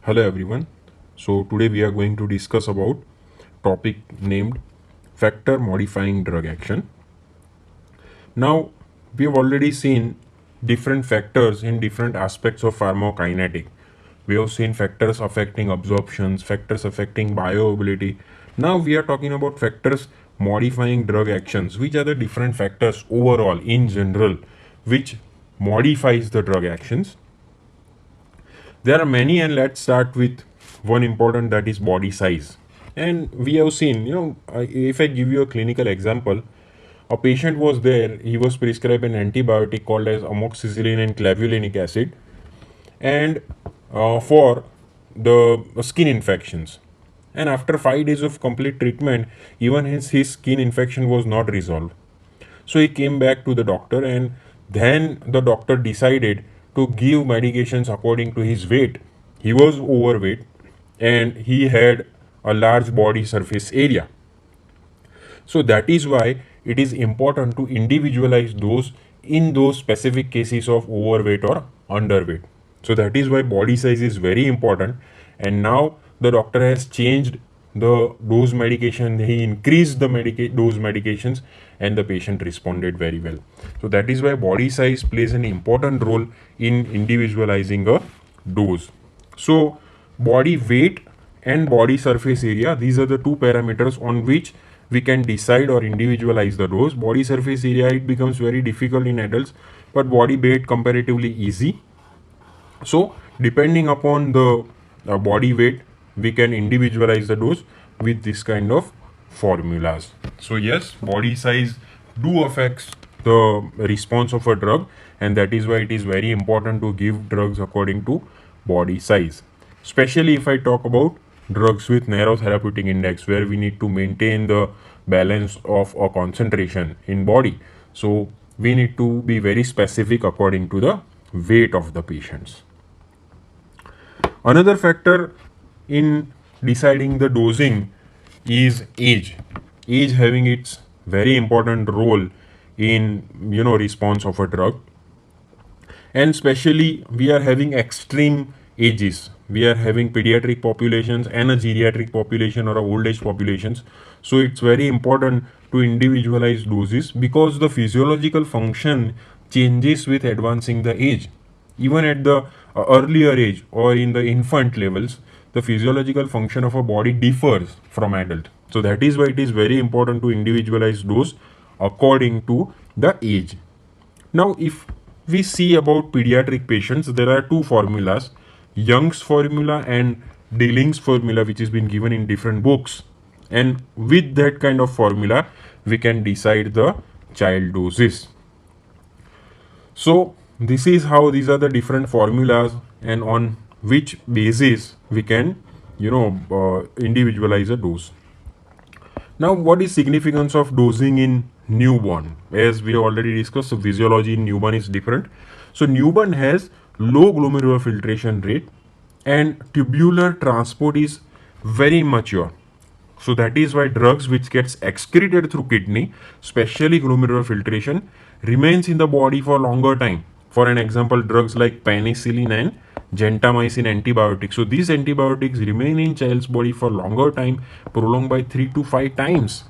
Hello everyone. So today we are going to discuss about topic named factor modifying drug action. Now we have already seen different factors in different aspects of pharmacokinetic. We have seen factors affecting absorptions, factors affecting bioavailability. Now we are talking about factors modifying drug actions. Which are the different factors overall in general which modifies the drug actions? There are many, and let's start with one important, that is body size. And we have seen, if I give you a clinical example, a patient was there, he was prescribed an antibiotic called as amoxicillin and clavulanic acid, and for the skin infections. And after 5 days of complete treatment, even his skin infection was not resolved. So he came back to the doctor, and then the doctor decided to give medications according to his weight. He was overweight and he had a large body surface area. So that is why it is important to individualize those in those specific cases of overweight or underweight. So that is why body size is very important. And now the doctor has changed the dose medication, he increased the dose medications, and the patient responded very well. So that is why body size plays an important role in individualizing a dose. So body weight and body surface area, these are the two parameters on which we can decide or individualize the dose. Body surface area, it becomes very difficult in adults, but body weight comparatively easy. So depending upon the body weight, we can individualize the dose with this kind of formulas. So yes, body size do affects the response of a drug, and that is why it is very important to give drugs according to body size. Especially if I talk about drugs with narrow therapeutic index, where we need to maintain the balance of a concentration in body. So we need to be very specific according to the weight of the patients. Another factor in deciding the dosing is age. Age having its very important role in response of a drug. And especially we are having extreme ages. We are having pediatric populations and a geriatric population or a old age populations. So it's very important to individualize doses because the physiological function changes with advancing the age. Even at the earlier age or in the infant levels, the physiological function of a body differs from adult. So that is why it is very important to individualize dose according to the age. Now, if we see about pediatric patients, there are two formulas, Young's formula and Dilling's formula, which has been given in different books. And with that kind of formula, we can decide the child doses. So this is how these are the different formulas, and on which basis we can individualize a dose. Now, what is significance of dosing in newborn? As we have already discussed, the physiology in newborn is different. So newborn has low glomerular filtration rate and tubular transport is very mature. So that is why drugs which gets excreted through kidney, especially glomerular filtration, remains in the body for longer time. For an example, drugs like penicillin and gentamicin antibiotics. So these antibiotics remain in child's body for longer time, prolonged by 3 to 5 times.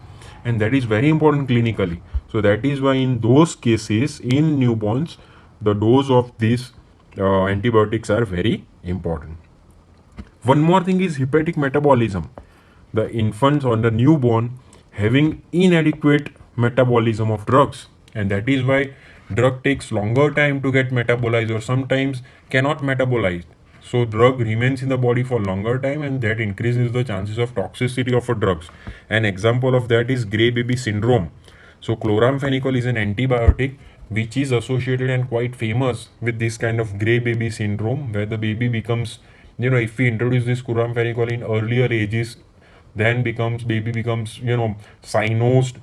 And that is very important clinically. So that is why in those cases, in newborns, the dose of these antibiotics are very important. One more thing is hepatic metabolism. The infants or the newborn having inadequate metabolism of drugs, and that is why drug takes longer time to get metabolized or sometimes cannot metabolize. So drug remains in the body for longer time, and that increases the chances of toxicity of a drugs. An example of that is gray baby syndrome. So chloramphenicol is an antibiotic which is associated and quite famous with this kind of gray baby syndrome, where the baby becomes, if we introduce this chloramphenicol in earlier ages, then baby becomes cyanosed,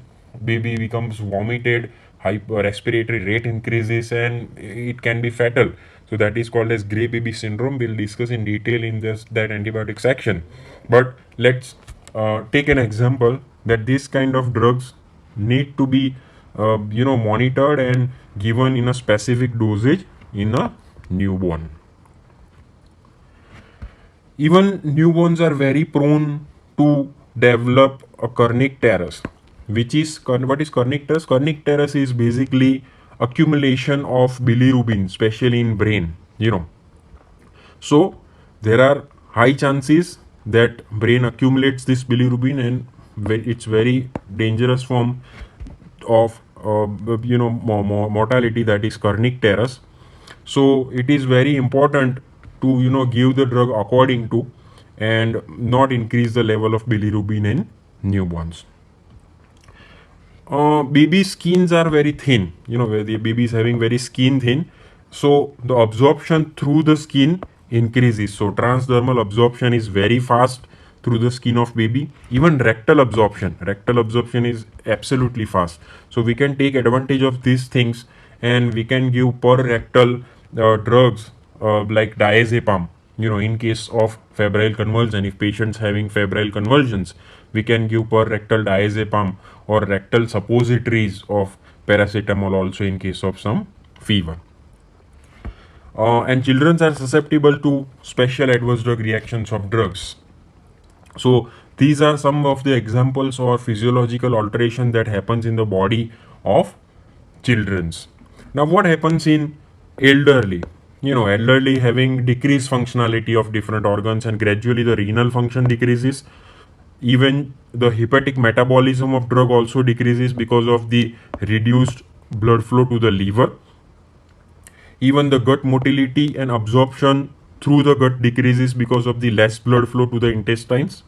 baby becomes vomited, respiratory rate increases, and it can be fatal. So that is called as gray baby syndrome. We'll discuss in detail in that antibiotic section, but let's take an example that this kind of drugs need to be monitored and given in a specific dosage in a newborn. Even newborns are very prone to develop a kernicterus, which is what is kernicterus? Kernicterus is basically accumulation of bilirubin, especially in brain. So there are high chances that brain accumulates this bilirubin, and it's very dangerous form of mortality, that is kernicterus. So it is very important to give the drug according to, and not increase the level of bilirubin in newborns. Baby skins are very thin, where the baby is having very skin thin, so the absorption through the skin increases. So transdermal absorption is very fast through the skin of baby. Even rectal absorption is absolutely fast. So we can take advantage of these things, and we can give per rectal drugs like diazepam. In case of febrile convulsion, if patients having febrile convulsions, we can give per rectal diazepam or rectal suppositories of paracetamol also in case of some fever. And children are susceptible to special adverse drug reactions of drugs. So these are some of the examples or physiological alteration that happens in the body of children's. Now what happens in elderly? Elderly having decreased functionality of different organs, and gradually the renal function decreases. Even the hepatic metabolism of drug also decreases because of the reduced blood flow to the liver. Even the gut motility and absorption through the gut decreases because of the less blood flow to the intestines.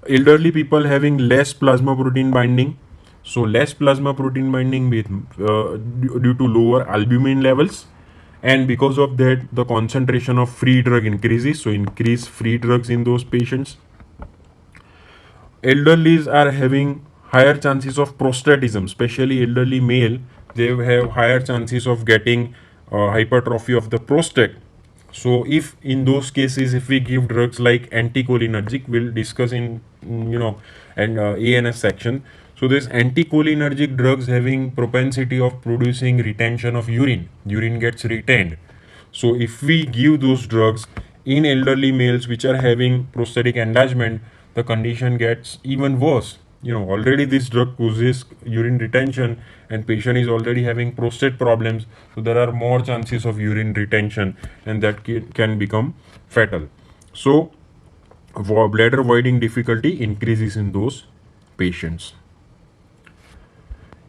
Elderly people having less plasma protein binding, so less plasma protein binding with due to lower albumin levels, and because of that the concentration of free drug increases, so increase free drugs in those patients. Elderlies are having higher chances of prostatism, especially elderly male. They have higher chances of getting hypertrophy of the prostate. So if in those cases, if we give drugs like anticholinergic, we'll discuss in and ANS section. So this anticholinergic drugs having propensity of producing retention of urine gets retained. So if we give those drugs in elderly males which are having prostatic enlargement, the condition gets even worse. Already this drug causes urine retention, and patient is already having prostate problems, so there are more chances of urine retention, and that can become fatal. So bladder voiding difficulty increases in those patients.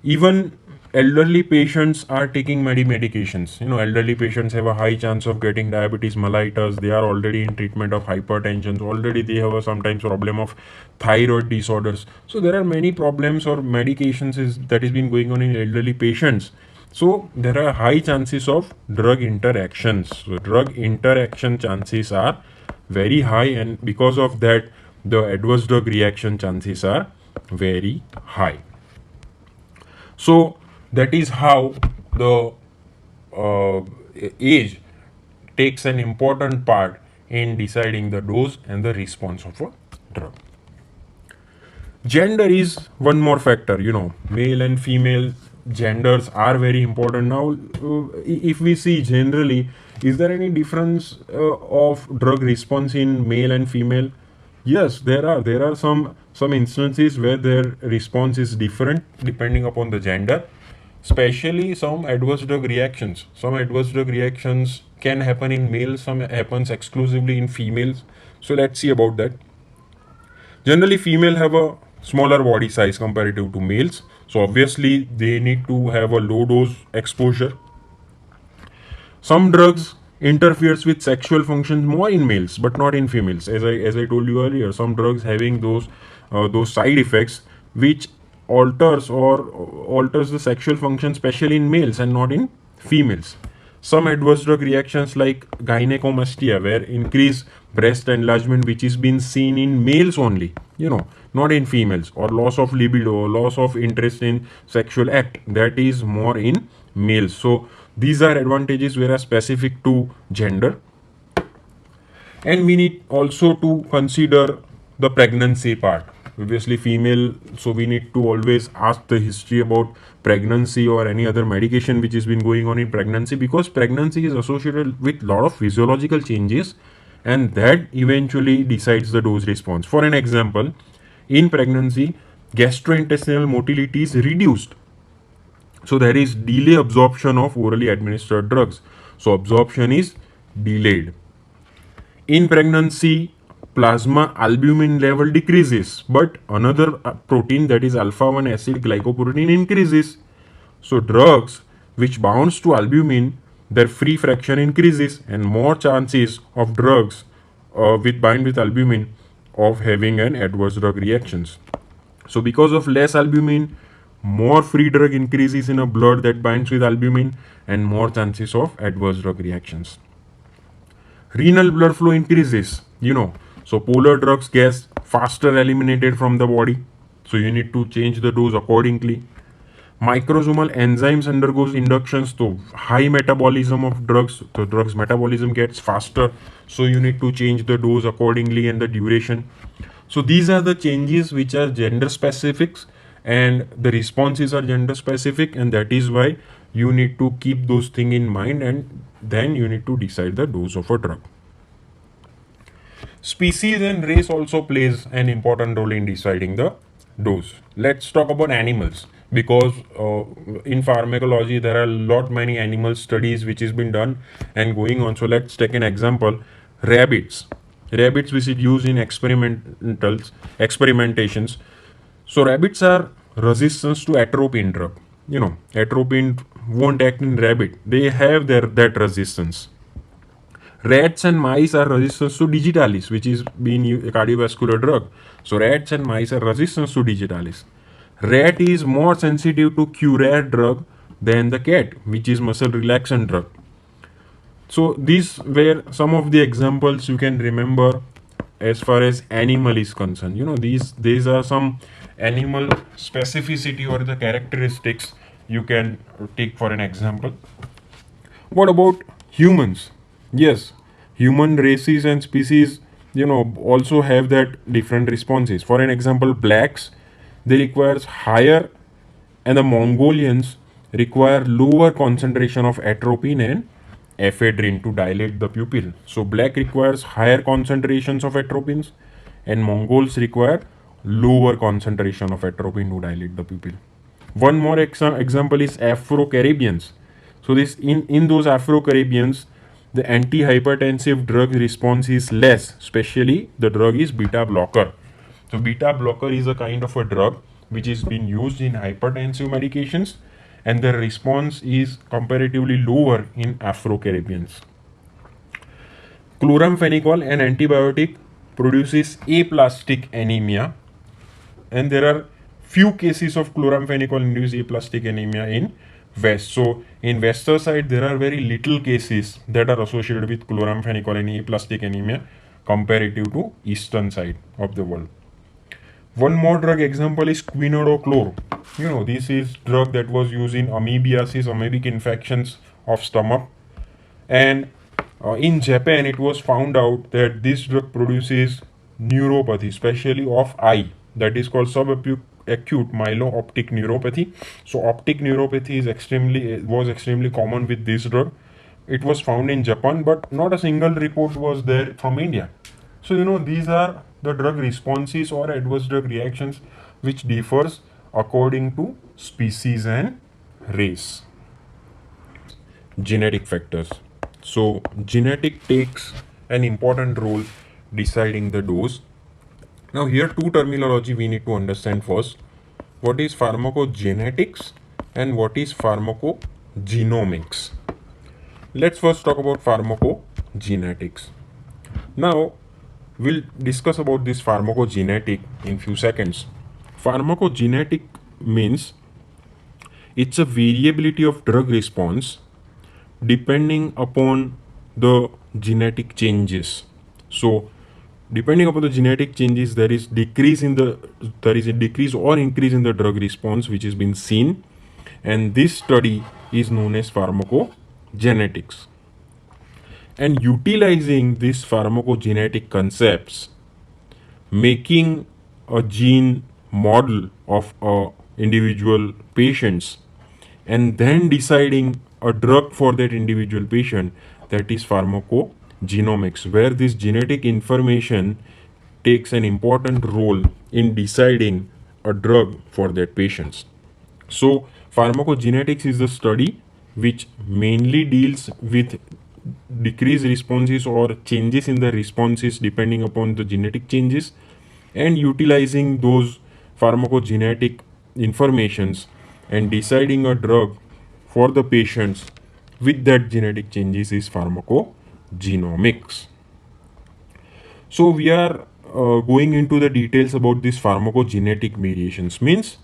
Even elderly patients are taking medications. Elderly patients have a high chance of getting diabetes mellitus. They are already in treatment of hypertension. Already they have a sometimes problem of thyroid disorders. So there are many problems or medications that is been going on in elderly patients. So there are high chances of drug interactions. So drug interaction chances are very high, and because of that the adverse drug reaction chances are very high. So that is how the age takes an important part in deciding the dose and the response of a drug. Gender is one more factor. Male and female genders are very important. Now if we see generally, is there any difference of drug response in male and female? Yes, there are some instances where their response is different depending upon the gender, especially some adverse drug reactions. Some adverse drug reactions can happen in males, some happens exclusively in females. So let's see about that. Generally female have a smaller body size comparative to males, so obviously they need to have a low dose exposure. Some drugs interferes with sexual functions more in males but not in females. As I told you earlier, some drugs having those side effects which alters the sexual function, especially in males and not in females. Some adverse drug reactions like gynecomastia, where increased breast enlargement which is been seen in males only, not in females, or loss of libido or loss of interest in sexual act, that is more in males. So these are advantages whereas specific to gender. And we need also to consider the pregnancy part. Obviously female, so we need to always ask the history about pregnancy or any other medication which has been going on in pregnancy, because pregnancy is associated with lot of physiological changes and that eventually decides the dose response. For an example, in pregnancy, gastrointestinal motility is reduced, so there is delay absorption of orally administered drugs, so absorption is delayed. In pregnancy, plasma albumin level decreases, but another protein, that is alpha 1 acid glycoprotein, increases. So drugs which bounds to albumin, their free fraction increases, and more chances of drugs with bind with albumin of having an adverse drug reactions. So because of less albumin, more free drug increases in a blood that binds with albumin, and more chances of adverse drug reactions. Renal blood flow increases, so polar drugs get faster eliminated from the body, so you need to change the dose accordingly. Microsomal enzymes undergoes inductions, so high metabolism of drugs, the drugs metabolism gets faster, so you need to change the dose accordingly and the duration. So these are the changes which are gender specifics, and the responses are gender specific, and that is why you need to keep those things in mind, and then you need to decide the dose of a drug. Species and race also plays an important role in deciding the dose. Let's talk about animals, because in pharmacology there are lot many animal studies which has been done and going on. So let's take an example. Rabbits which is used in experimentations. So rabbits are resistant to atropine drug. Atropine won't act in rabbit, they have that resistance. Rats and mice are resistant to digitalis, which is being a cardiovascular drug. So rats and mice are resistant to digitalis. Rat is more sensitive to curare drug than the cat, which is muscle relaxant drug. So these were some of the examples you can remember as far as animal is concerned. These are some animal specificity or the characteristics you can take for an example. What about humans? Yes, human races and species, also have that different responses. For an example, blacks, they requires higher, and the Mongolians require lower concentration of atropine and ephedrine to dilate the pupil. So black requires higher concentrations of atropines, and Mongols require lower concentration of atropine to dilate the pupil. One more example is Afro-Caribbeans. So this in those Afro-Caribbeans, the antihypertensive drug response is less, especially the drug is beta blocker. So beta blocker is a kind of a drug which is being used in hypertensive medications, and the response is comparatively lower in Afro-Caribbeans. Chloramphenicol, an antibiotic, produces aplastic anemia, and there are few cases of chloramphenicol induced aplastic anemia in West. So in Western side there are very little cases that are associated with chloramphenicol and aplastic anemia comparative to Eastern side of the world. One more drug example is quinidochlor. This is drug that was used in amoebiasis, amoebic infections of stomach, and in Japan it was found out that this drug produces neuropathy, especially of eye, that is called subacute myelooptic neuropathy. So optic neuropathy was extremely common with this drug. It was found in Japan, but not a single report was there from India. So these are the drug responses or adverse drug reactions which differs according to species and race. Genetic factors. So genetic takes an important role deciding the dose. Now here two terminology we need to understand first. What is pharmacogenetics and what is pharmacogenomics? Let's first talk about pharmacogenetics. Now we'll discuss about this pharmacogenetic in few seconds. Pharmacogenetic means it's a variability of drug response depending upon the genetic changes. So depending upon the genetic changes, there is a decrease or increase in the drug response which has been seen, and this study is known as pharmacogenetics. And utilizing these pharmacogenetic concepts, making a gene model of individual patients, and then deciding a drug for that individual patient, that is pharmacogenomics. pharmacogenomics, where this genetic information takes an important role in deciding a drug for their patients. So, pharmacogenetics is the study which mainly deals with decreased responses or changes in the responses depending upon the genetic changes, and utilizing those pharmacogenetic informations and deciding a drug for the patients with that genetic changes is pharmacogenomics. So we are going into the details about this pharmacogenetic variations, means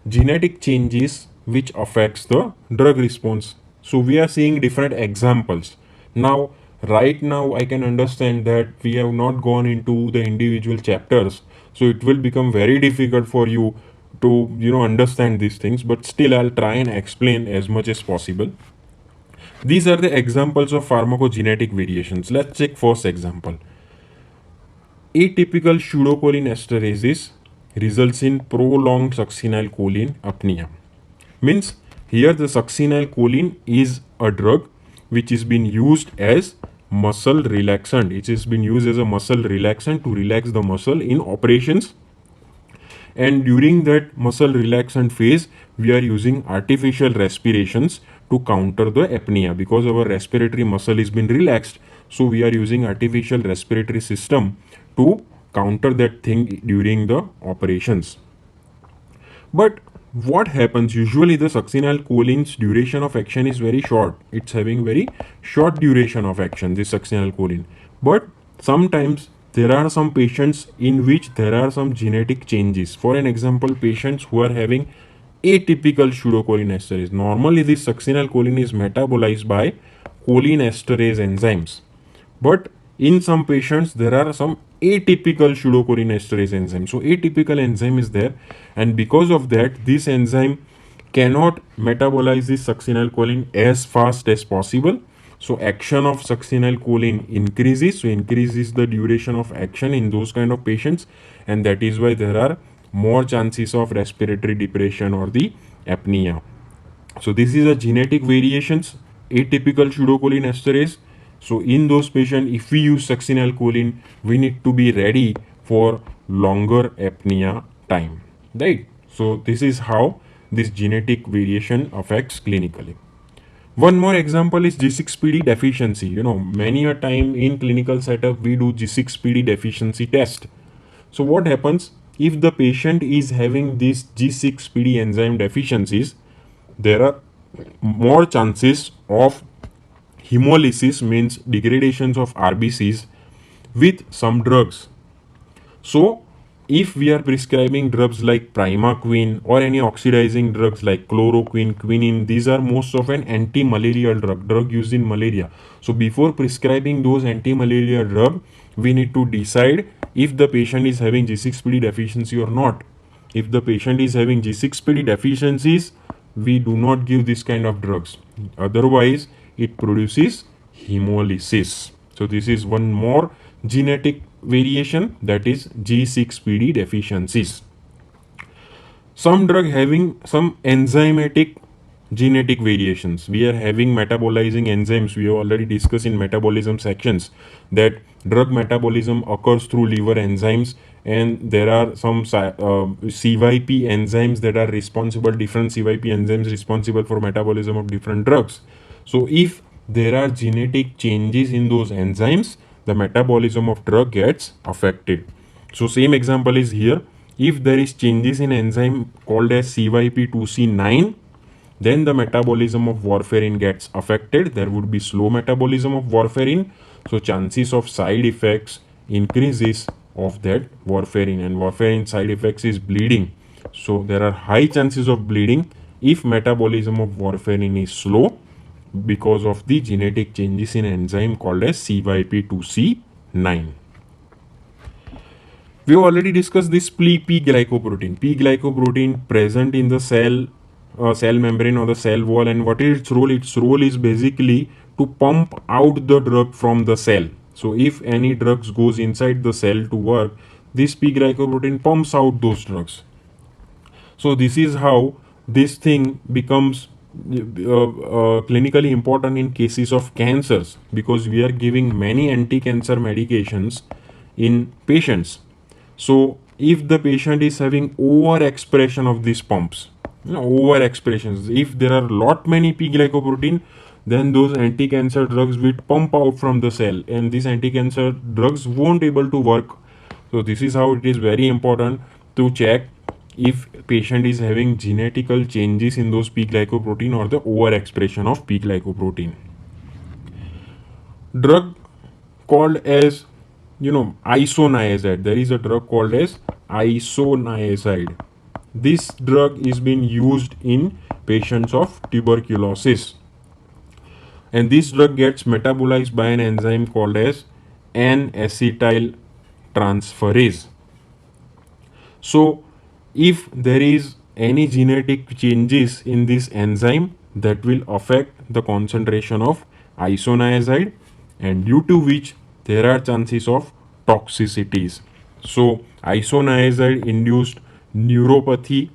genetic changes which affects the drug response. So we are seeing different examples. Now, right now I can understand that we have not gone into the individual chapters, so it will become very difficult for you to understand these things, but still I'll try and explain as much as possible. These are the examples of pharmacogenetic variations. Let's take first example. Atypical pseudocholinesterase results in prolonged succinylcholine apnea. Means here the succinylcholine is a drug which is being used as muscle relaxant. It has been used as a muscle relaxant to relax the muscle in operations, and during that muscle relaxant phase we are using artificial respirations to counter the apnea, because our respiratory muscle is been relaxed, so we are using artificial respiratory system to counter that thing during the operations. But what happens usually, the succinylcholine's duration of action is very short. It's having very short duration of action, this succinylcholine. But sometimes there are some patients in which there are some genetic changes. For an example, patients who are having atypical pseudocholinesterase. Normally this succinylcholine is metabolized by cholinesterase enzymes. But in some patients there are some atypical pseudocholinesterase enzyme. So atypical enzyme is there, and because of that this enzyme cannot metabolize this succinylcholine as fast as possible. So action of succinylcholine increases, so increases the duration of action in those kind of patients, and that is why there are more chances of respiratory depression or the apnea. So this is a genetic variations, atypical pseudocholinesterase. So in those patients, if we use succinylcholine, we need to be ready for longer apnea time, right? So this is how this genetic variation affects clinically. One more example is G6PD deficiency. Many a time in clinical setup we do G6PD deficiency test. So what happens if the patient is having these G6PD enzyme deficiencies? There are more chances of hemolysis, means degradations of RBCs, with some drugs. So if we are prescribing drugs like primaquine or any oxidizing drugs like chloroquine, quinine, these are most of an anti-malarial drug used in malaria. So before prescribing those anti-malarial drug, we need to decide if the patient is having G6PD deficiency or not. If the patient is having G6PD deficiencies, we do not give this kind of drugs. Otherwise, it produces hemolysis. So this is one more genetic variation, that is G6PD deficiencies. Some drug having some enzymatic genetic variations. We are having metabolizing enzymes. We have already discussed in metabolism sections that drug metabolism occurs through liver enzymes, and there are some CYP enzymes that are responsible, different CYP enzymes responsible for metabolism of different drugs. So if there are genetic changes in those enzymes, the metabolism of drug gets affected. So same example is here. If there is changes in enzyme called as CYP2C9, then the metabolism of warfarin gets affected. There would be slow metabolism of warfarin, so chances of side effects increases of that warfarin, and warfarin side effects is bleeding. So there are high chances of bleeding if metabolism of warfarin is slow because of the genetic changes in enzyme called as CYP2C9. We have already discussed this P-glycoprotein. P-glycoprotein present in the cell membrane or the cell wall, and what is its role? Its role is basically to pump out the drug from the cell. So if any drugs goes inside the cell to work, this P-glycoprotein pumps out those drugs. So this is how this thing becomes clinically important in cases of cancers, because we are giving many anti-cancer medications in patients. So if the patient is having overexpression of these pumps, overexpressions, if there are lot many p glycoprotein, then those anti-cancer drugs will pump out from the cell, and these anti-cancer drugs won't able to work. So this is how it is very important to check if patient is having genetical changes in those p glycoprotein or the overexpression of p glycoprotein. Drug called as, isoniazid. There is a drug called as isoniazid. This drug is being used in patients of tuberculosis, and this drug gets metabolized by an enzyme called as N-acetyl transferase. So if there is any genetic changes in this enzyme, that will affect the concentration of isoniazid, and due to which there are chances of toxicities. So isoniazid induced neuropathy,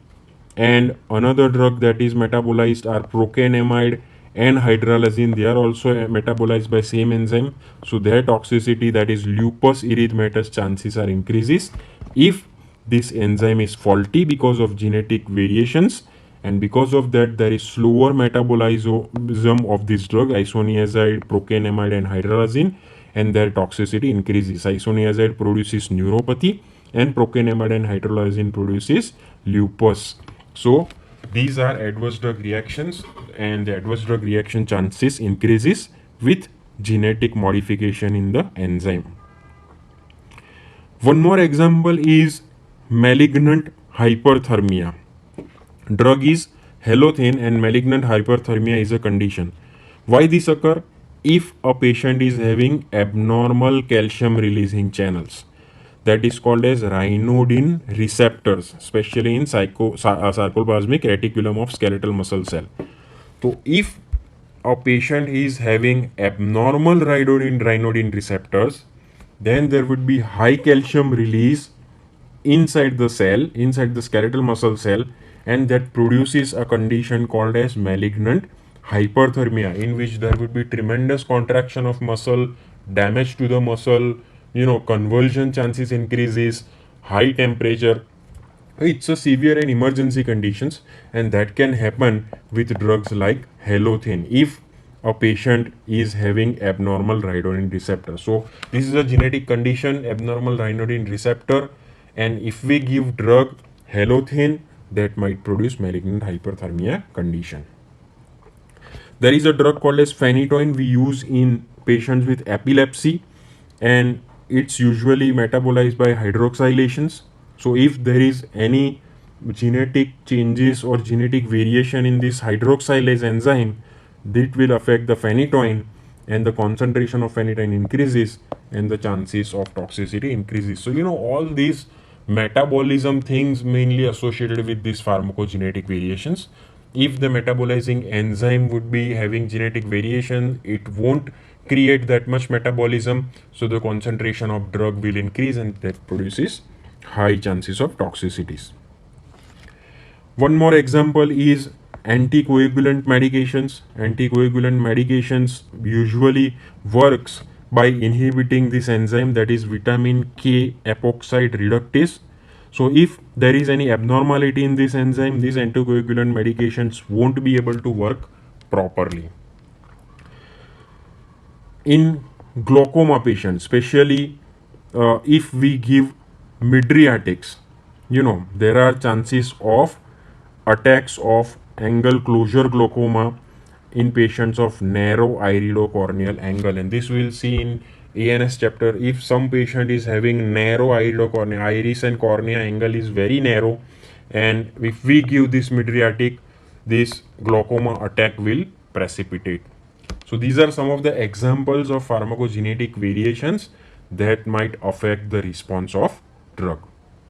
and another drug that is metabolized are procainamide and hydralazine. They are also metabolized by same enzyme, so their toxicity, that is lupus erythematosus, chances are increases if this enzyme is faulty because of genetic variations, and because of that there is slower metabolism of this drug isoniazid, procainamide and hydralazine, and their toxicity increases. Isoniazid produces neuropathy and procainamide and hydralazine produces lupus. So these are adverse drug reactions, and the adverse drug reaction chances increases with genetic modification in the enzyme. One more example is malignant hyperthermia. Drug is halothane, and malignant hyperthermia is a condition. Why this occur? If a patient is having abnormal calcium releasing channels, that is called as ryanodine receptors, especially in sarcoplasmic reticulum of skeletal muscle cell. So if a patient is having abnormal ryanodine receptors, then there would be high calcium release inside the cell, inside the skeletal muscle cell, and that produces a condition called as malignant hyperthermia, in which there would be tremendous contraction of muscle, damage to the muscle, convulsion chances increases, high temperature. It's a severe and emergency conditions, and that can happen with drugs like halothane if a patient is having abnormal ryanodine receptor. So this is a genetic condition, abnormal ryanodine receptor, and if we give drug halothane, that might produce malignant hyperthermia condition. There is a drug called as phenytoin we use in patients with epilepsy, and it's usually metabolized by hydroxylations. So if there is any genetic changes or genetic variation in this hydroxylase enzyme, that will affect the phenytoin, and the concentration of phenytoin increases, and the chances of toxicity increases. So all these metabolism things mainly associated with these pharmacogenetic variations. If the metabolizing enzyme would be having genetic variation, it won't create that much metabolism, so the concentration of drug will increase, and that produces high chances of toxicities. One more example is anticoagulant medications. Anticoagulant medications usually works by inhibiting this enzyme, that is vitamin K epoxide reductase. So if there is any abnormality in this enzyme, these anticoagulant medications won't be able to work properly. In glaucoma patients, especially if we give mydriatics, there are chances of attacks of angle closure glaucoma in patients of narrow iridocorneal angle, and this we'll see in ANS chapter. If some patient is having narrow iridocornea, iris and cornea angle is very narrow, and if we give this mydriatic, this glaucoma attack will precipitate. So these are some of the examples of pharmacogenetic variations that might affect the response of drug.